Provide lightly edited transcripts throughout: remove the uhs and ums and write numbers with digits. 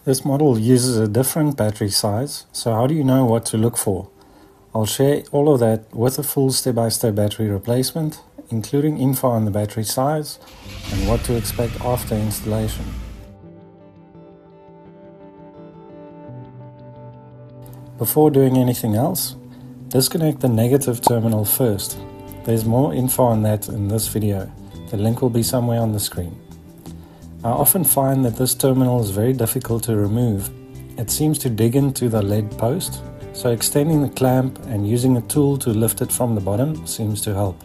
This model uses a different battery size, so how do you know what to look for? I'll share all of that with a full step-by-step battery replacement, including info on the battery size and what to expect after installation. Before doing anything else, disconnect the negative terminal first. There's more info on that in this video. The link will be somewhere on the screen. I often find that this terminal is very difficult to remove. It seems to dig into the lead post, so extending the clamp and using a tool to lift it from the bottom seems to help.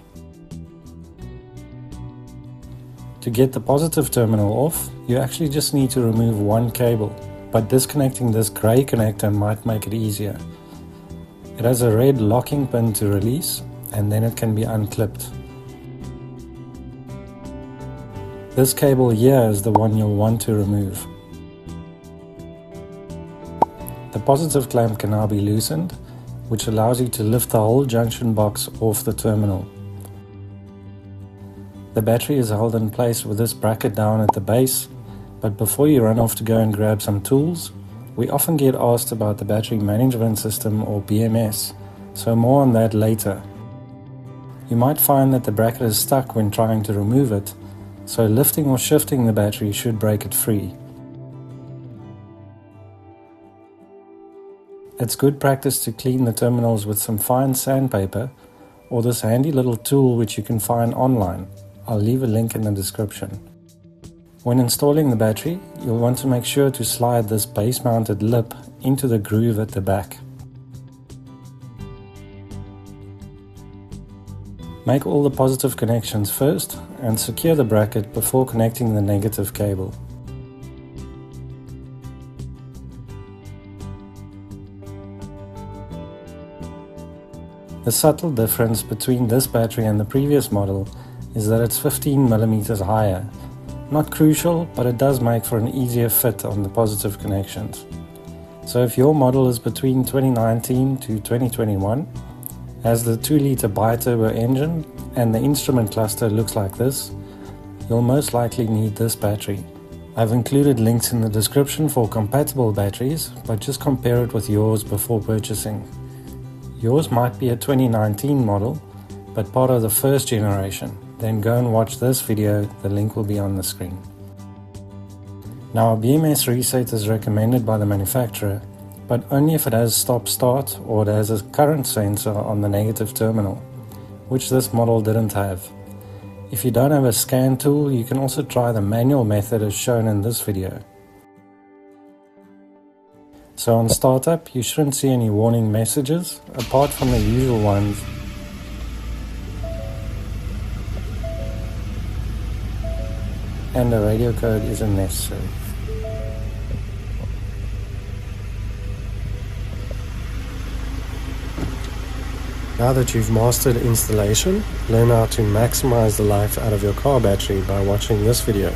To get the positive terminal off, you actually just need to remove one cable, but disconnecting this grey connector might make it easier. It has a red locking pin to release, and then it can be unclipped. This cable here is the one you'll want to remove. The positive clamp can now be loosened, which allows you to lift the whole junction box off the terminal. The battery is held in place with this bracket down at the base, but before you run off to go and grab some tools, we often get asked about the battery management system or BMS, so more on that later. You might find that the bracket is stuck when trying to remove it, so lifting or shifting the battery should break it free. It's good practice to clean the terminals with some fine sandpaper or this handy little tool which you can find online. I'll leave a link in the description. When installing the battery, you'll want to make sure to slide this base-mounted lip into the groove at the back. Make all the positive connections first and secure the bracket before connecting the negative cable. The subtle difference between this battery and the previous model is that it's 15mm higher. Not crucial, but it does make for an easier fit on the positive connections. So if your model is between 2019 to 2021, has the 2-litre bi-turbo engine and the instrument cluster looks like this, you'll most likely need this battery. I've included links in the description for compatible batteries, but just compare it with yours before purchasing. Yours might be a 2019 model, but part of the first generation. Then go and watch this video, the link will be on the screen. Now a BMS reset is recommended by the manufacturer, but only if it has stop-start or it has a current sensor on the negative terminal, which this model didn't have. If you don't have a scan tool, you can also try the manual method as shown in this video. So on startup, you shouldn't see any warning messages, apart from the usual ones. And a radio code isn't necessary. Now that you've mastered installation, learn how to maximize the life out of your car battery by watching this video.